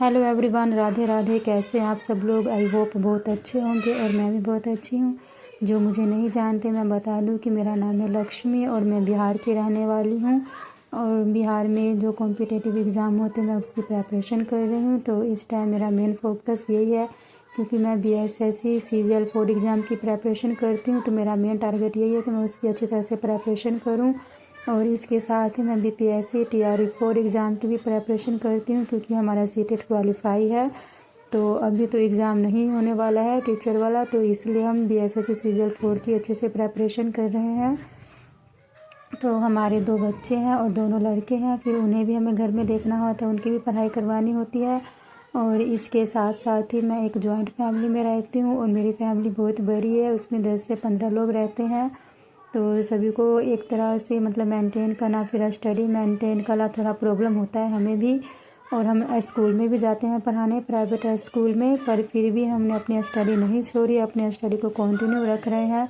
Hello everyone, Radhe Radhe. कैसे हैं आप सब लोग? आई होप बहुत अच्छे होंगे और मैं भी बहुत अच्छी हूँ। जो मुझे नहीं जानते मैं बता दूँ कि मेरा नाम है लक्ष्मी और मैं बिहार की रहने वाली हूँ। और बिहार में जो कॉम्पिटिटिव एग्ज़ाम होते हैं मैं उसकी प्रिपरेशन कर रही हूँ। तो इस टाइम मेरा मेन फोकस यही है, क्योंकि मैं BSSC CGL 4 एग्ज़ाम की प्रिपरेशन करती हूँ। तो मेरा मेन टारगेट यही है कि मैं उसकी अच्छी तरह से प्रिपरेशन करूँ। और इसके साथ ही मैं BPSC TRE 4 एग्ज़ाम की भी प्रिपरेशन करती हूँ, क्योंकि हमारा सीटेट क्वालिफाई है। तो अभी तो एग्ज़ाम नहीं होने वाला है टीचर वाला, तो इसलिए हम BSSC CGL 4 की अच्छे से प्रिपरेशन कर रहे हैं। तो हमारे 2 बच्चे हैं और दोनों लड़के हैं, फिर उन्हें भी हमें घर में देखना होता है, उनकी भी पढ़ाई करवानी होती है। और इसके साथ साथ ही मैं एक जॉइंट फैमिली में रहती हूँ और मेरी फैमिली बहुत बड़ी है, उसमें 10 से 15 लोग रहते हैं। तो सभी को एक तरह से मतलब मेंटेन करना, फिर स्टडी मेंटेन करना थोड़ा प्रॉब्लम होता है हमें भी। और हम स्कूल में भी जाते हैं पढ़ाने, प्राइवेट स्कूल में, पर फिर भी हमने अपनी स्टडी नहीं छोड़ी, अपनी स्टडी को कंटिन्यू रख रहे हैं।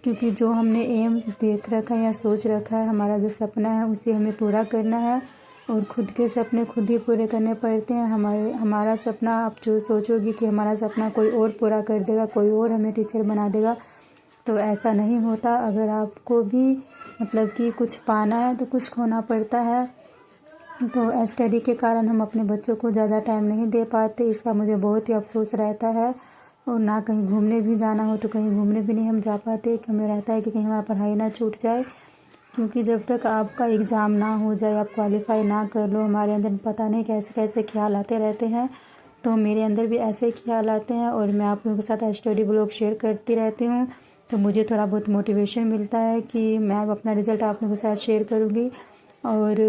क्योंकि जो हमने एम देख रखा है या सोच रखा है, हमारा जो सपना है उसे हमें पूरा करना है। और खुद के सपने खुद ही पूरे करने पड़ते हैं। हमारा सपना, आप जो सोचोगी कि हमारा सपना कोई और पूरा कर देगा, कोई और हमें टीचर बना देगा, तो ऐसा नहीं होता। अगर आपको भी मतलब कि कुछ पाना है तो कुछ खोना पड़ता है। तो स्टडी के कारण हम अपने बच्चों को ज़्यादा टाइम नहीं दे पाते, इसका मुझे बहुत ही अफसोस रहता है। और ना कहीं घूमने भी जाना हो तो कहीं घूमने भी नहीं हम जा पाते, कि हमें रहता है कि कहीं हमारा पढ़ाई ना छूट जाए। क्योंकि जब तक आपका एग्ज़ाम ना हो जाए, आप क्वालिफाई ना कर लो, हमारे अंदर पता नहीं कैसे कैसे ख्याल आते रहते हैं। तो मेरे अंदर भी ऐसे ख्याल आते हैं और मैं आप लोगों के साथ स्टडी ब्लॉग शेयर करती रहती हूँ। तो मुझे थोड़ा बहुत मोटिवेशन मिलता है कि मैं अपना रिज़ल्ट आप लोगों के साथ शेयर करूँगी। और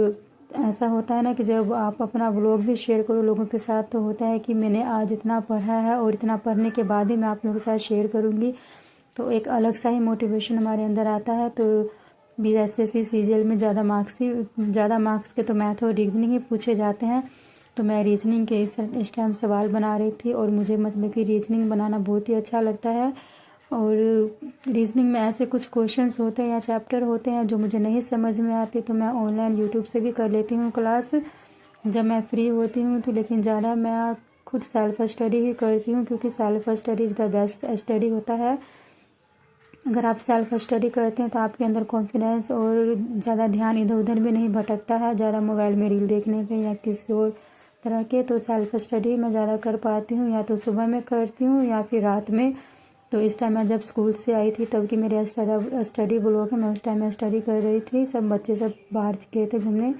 ऐसा होता है ना कि जब आप अपना व्लॉग भी शेयर करो लोगों के साथ, तो होता है कि मैंने आज इतना पढ़ा है और इतना पढ़ने के बाद ही मैं आप लोगों के साथ शेयर करूँगी। तो एक अलग सा ही मोटिवेशन हमारे अंदर आता है। तो BSSC CGL में ज़्यादा मार्क्स के तो मैथ और रीजनिंग ही पूछे जाते हैं। तो मैं रीजनिंग के इस टाइम सवाल बना रही थी और मुझे मतलब कि रीजनिंग बनाना बहुत ही अच्छा लगता है। और रीजनिंग में ऐसे कुछ क्वेश्चंस होते हैं या चैप्टर होते हैं जो मुझे नहीं समझ में आते, तो मैं ऑनलाइन यूट्यूब से भी कर लेती हूँ क्लास जब मैं फ्री होती हूँ। तो लेकिन ज़्यादा मैं खुद सेल्फ स्टडी ही करती हूँ, क्योंकि self study is the best study होता है। अगर आप सेल्फ स्टडी करते हैं तो आपके अंदर कॉन्फिडेंस और ज़्यादा ध्यान इधर उधर भी नहीं भटकता है, ज़्यादा मोबाइल में रील देखने पे या किसी और तरह के। तो सेल्फ स्टडी मैं ज़्यादा कर पाती हूँ, या तो सुबह में करती हूँ या फिर रात में। तो इस टाइम मैं जब स्कूल से आई थी तब की मेरे स्टडी ब्लॉग है, मैं उस टाइम में स्टडी कर रही थी। सब बच्चे सब बाहर गए थे घूमने,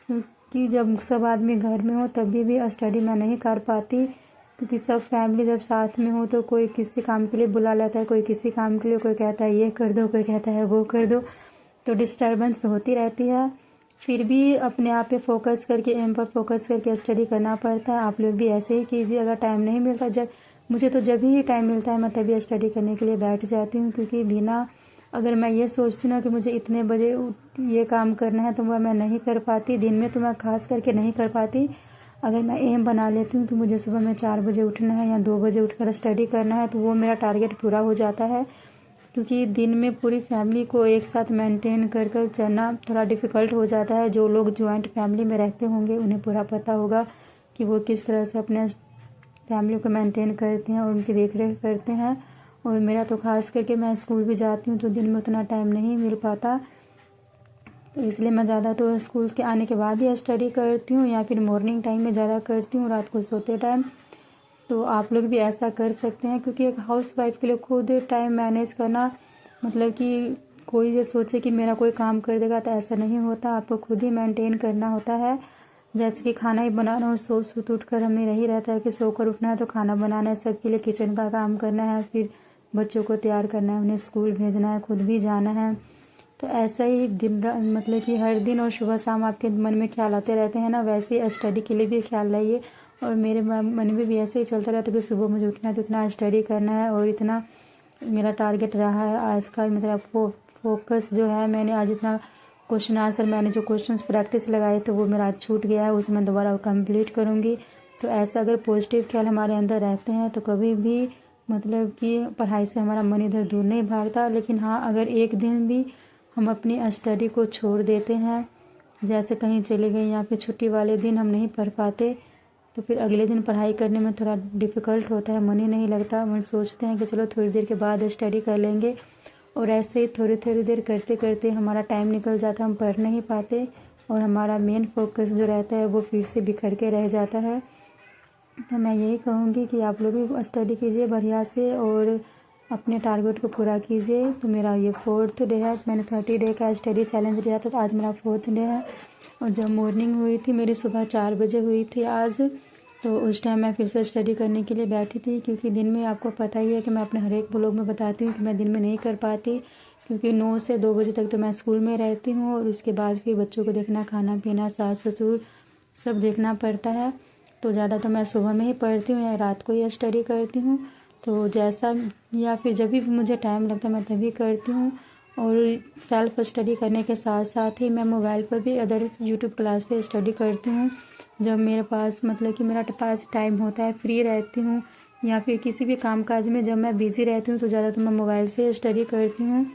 क्योंकि जब सब आदमी घर में हो तभी भी स्टडी मैं नहीं कर पाती। क्योंकि सब फैमिली जब साथ में हो तो कोई किसी काम के लिए बुला लेता है, कोई किसी काम के लिए, कोई कहता है ये कर दो, कोई कहता है वो कर दो, तो डिस्टर्बेंस होती रहती है। फिर भी अपने आप पे फोकस करके, एम पर फोकस करके स्टडी करना पड़ता है। आप लोग भी ऐसे ही कीजिए। अगर टाइम नहीं मिलता, जब मुझे तो जब ही टाइम मिलता है मैं तभी स्टडी करने के लिए बैठ जाती हूँ। क्योंकि बिना, अगर मैं ये सोचती ना कि मुझे इतने बजे ये काम करना है तो वह मैं नहीं कर पाती, दिन में तो मैं खास करके नहीं कर पाती। अगर मैं एम बना लेती हूँ कि मुझे सुबह में 4 बजे उठना है या 2 बजे उठकर स्टडी करना है, तो वो मेरा टारगेट पूरा हो जाता है। क्योंकि दिन में पूरी फैमिली को एक साथ मेंटेन कर कर चलना थोड़ा डिफ़िकल्ट हो जाता है। जो लोग जॉइंट फैमिली में रहते होंगे उन्हें पूरा पता होगा कि वो किस तरह से अपने फैमिली को मेंटेन करते हैं और उनकी देख रेख करते हैं। और मेरा तो खास करके मैं स्कूल भी जाती हूँ तो दिन में उतना टाइम नहीं मिल पाता, तो इसलिए मैं ज़्यादा तो स्कूल के आने के बाद ही स्टडी करती हूँ, या फिर मॉर्निंग टाइम में ज़्यादा करती हूँ, रात को सोते टाइम। तो आप लोग भी ऐसा कर सकते हैं, क्योंकि एक हाउस वाइफ के लिए खुद टाइम मैनेज करना, मतलब कि कोई ये सोचे कि मेरा कोई काम कर देगा, तो ऐसा नहीं होता। आपको खुद ही मेंटेन करना होता है। जैसे कि खाना ही बनाना हो, सो सुत उठ कर हमें यही रहता है कि सोकर उठना है तो खाना बनाना है, सबके लिए किचन का काम करना है, फिर बच्चों को तैयार करना है, उन्हें स्कूल भेजना है, खुद भी जाना है। तो ऐसा ही दिन मतलब कि हर दिन और सुबह शाम आपके मन में ख्याल आते रहते हैं ना, वैसे ही स्टडी के लिए भी ख्याल लाइए। और मेरे मन में भी ऐसे ही चलता रहता है कि सुबह मुझे उठना है तो इतना स्टडी करना है, और इतना मेरा टारगेट रहा है आज का। मतलब फोकस जो है, मैंने आज इतना क्वेश्चन आंसर, मैंने जो क्वेश्चंस प्रैक्टिस लगाए थे वो मेरा आज छूट गया है, उसे मैं दोबारा कंप्लीट करूँगी। तो ऐसा अगर पॉजिटिव ख्याल हमारे अंदर रहते हैं तो कभी भी मतलब कि पढ़ाई से हमारा मन इधर दूर नहीं भागता। लेकिन हाँ, अगर एक दिन भी हम अपनी स्टडी को छोड़ देते हैं, जैसे कहीं चले गए या फिर छुट्टी वाले दिन हम नहीं पढ़ पाते, तो फिर अगले दिन पढ़ाई करने में थोड़ा डिफ़िकल्ट होता है, मन ही नहीं लगता। हम सोचते हैं कि चलो थोड़ी देर के बाद स्टडी कर लेंगे, और ऐसे ही थोड़ी थोड़ी देर करते करते हमारा टाइम निकल जाता है, हम पढ़ नहीं पाते और हमारा मेन फोकस जो रहता है वो फिर से बिखर के रह जाता है। तो मैं यही कहूँगी कि आप लोग भी स्टडी कीजिए बढ़िया से और अपने टारगेट को पूरा कीजिए। तो मेरा ये 4th डे है, मैंने 30 डे का स्टडी चैलेंज लिया था, तो आज मेरा 4th डे है। और जब मॉर्निंग हुई थी मेरी सुबह 4 बजे हुई थी आज, तो उस टाइम मैं फिर से स्टडी करने के लिए बैठी थी, क्योंकि दिन में आपको पता ही है कि मैं अपने हर एक ब्लॉग में बताती हूँ कि मैं दिन में नहीं कर पाती, क्योंकि 9 से 2 बजे तक तो मैं स्कूल में रहती हूँ और उसके बाद फिर बच्चों को देखना, खाना पीना, सास ससुर सब देखना पड़ता है। तो ज़्यादा तो मैं सुबह में ही पढ़ती हूँ या रात को ही स्टडी करती हूँ। तो जैसा या फिर जब भी मुझे टाइम लगता है मैं तभी करती हूँ। और सेल्फ स्टडी करने के साथ साथ ही मैं मोबाइल पर भी अदर यूट्यूब क्लास से स्टडी करती हूँ। जब मेरे पास मतलब कि मेरा पास टाइम होता है, फ्री रहती हूँ या फिर किसी भी काम काज में जब मैं बिज़ी रहती हूँ तो ज़्यादातर मैं मोबाइल से स्टडी करती हूँ।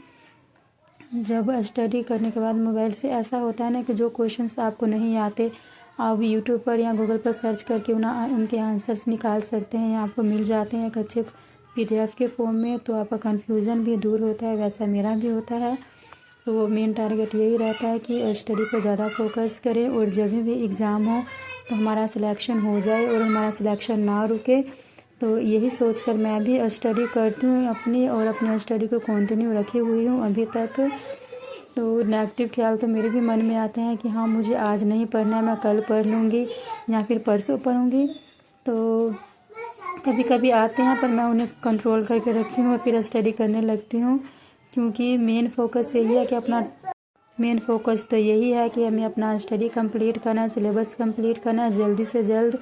जब स्टडी करने के बाद मोबाइल से ऐसा होता है ना कि जो क्वेश्चंस आपको नहीं आते आप यूट्यूब पर या गूगल पर सर्च करके उनके आंसर्स निकाल सकते हैं या आपको मिल जाते हैं एक अच्छे PDF के फॉर्म में, तो आपका कन्फ्यूज़न भी दूर होता है। वैसा मेरा भी होता है। तो मेन टारगेट यही रहता है कि स्टडी पर ज़्यादा फोकस करें और जब भी एग्ज़ाम हो तो हमारा सिलेक्शन हो जाए और हमारा सिलेक्शन ना रुके। तो यही सोचकर मैं भी स्टडी करती हूँ अपनी, और अपनी स्टडी को कंटिन्यू रखी हुई हूँ अभी तक। तो नेगेटिव ख्याल तो मेरे भी मन में आते हैं कि हाँ मुझे आज नहीं पढ़ना है, मैं कल पढ़ लूँगी या फिर परसों पढ़ूँगी। तो कभी कभी आते हैं, पर मैं उन्हें कंट्रोल करके रखती हूँ और फिर स्टडी करने लगती हूँ, क्योंकि मेन फोकस यही है कि हमें अपना स्टडी कंप्लीट करना, सिलेबस कंप्लीट करना जल्दी से जल्द,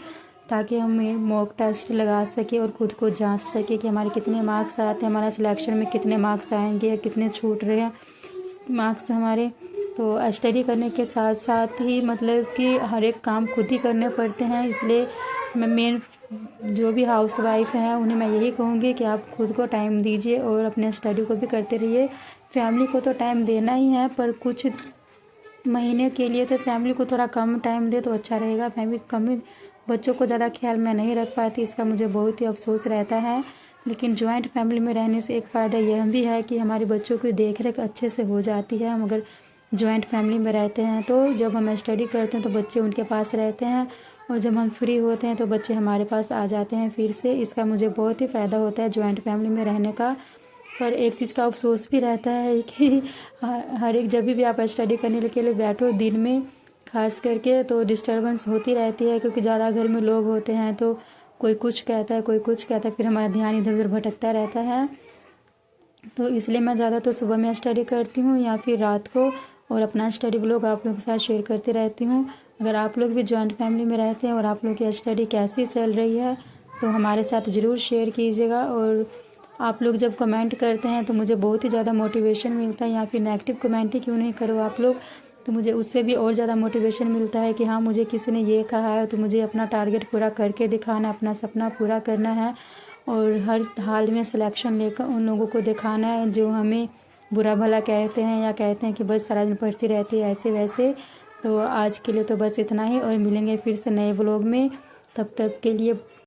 ताकि हम मॉक टेस्ट लगा सके और ख़ुद को जांच सके कि हमारे कितने मार्क्स आते हैं, हमारा सिलेक्शन में कितने मार्क्स आएंगे या कितने छूट रहे हैं मार्क्स हमारे। तो स्टडी करने के साथ साथ ही मतलब कि हर एक काम खुद ही करने पड़ते हैं, इसलिए मैं मेन जो भी हाउस वाइफ हैं उन्हें मैं यही कहूँगी कि आप खुद को टाइम दीजिए और अपने स्टडी को भी करते रहिए। फैमिली को तो टाइम देना ही है, पर कुछ महीने के लिए तो फैमिली को थोड़ा कम टाइम दे तो अच्छा रहेगा। फैमिली कम, बच्चों को ज़्यादा ख्याल मैं नहीं रख पाती, इसका मुझे बहुत ही अफसोस रहता है। लेकिन जॉइंट फैमिली में रहने से एक फ़ायदा यह भी है कि हमारे बच्चों की देख रेख अच्छे से हो जाती है। हम अगर जॉइंट फैमिली में रहते हैं तो जब हम स्टडी करते हैं तो बच्चे उनके पास रहते हैं, और जब हम फ्री होते हैं तो बच्चे हमारे पास आ जाते हैं फिर से। इसका मुझे बहुत ही फ़ायदा होता है जॉइंट फैमिली में रहने का। पर एक चीज़ का अफसोस भी रहता है कि हर एक जब भी आप स्टडी करने के लिए बैठो दिन में खास करके तो डिस्टर्बेंस होती रहती है, क्योंकि ज़्यादा घर में लोग होते हैं तो कोई कुछ कहता है कोई कुछ कहता है, फिर हमारा ध्यान इधर उधर भटकता रहता है। तो इसलिए मैं ज़्यादा तो सुबह में स्टडी करती हूँ या फिर रात को, और अपना स्टडी ब्लॉग आप लोगों के साथ शेयर करती रहती हूँ। अगर आप लोग भी जॉइंट फैमिली में रहते हैं और आप लोग की स्टडी कैसी चल रही है तो हमारे साथ ज़रूर शेयर कीजिएगा। और आप लोग जब कमेंट करते हैं तो मुझे बहुत ही ज़्यादा मोटिवेशन मिलता है, या फिर नेगेटिव कमेंट ही क्यों नहीं करो आप लोग, तो मुझे उससे भी और ज़्यादा मोटिवेशन मिलता है कि हाँ मुझे किसी ने ये कहा है तो मुझे अपना टारगेट पूरा करके दिखाना है, अपना सपना पूरा करना है और हर हाल में सिलेक्शन लेकर उन लोगों को दिखाना है जो हमें बुरा भला कहते हैं या कहते हैं कि बस सारा दिन पढ़ती रहती है ऐसे वैसे। तो आज के लिए तो बस इतना ही, और मिलेंगे फिर से नए ब्लॉग में। तब तक के लिए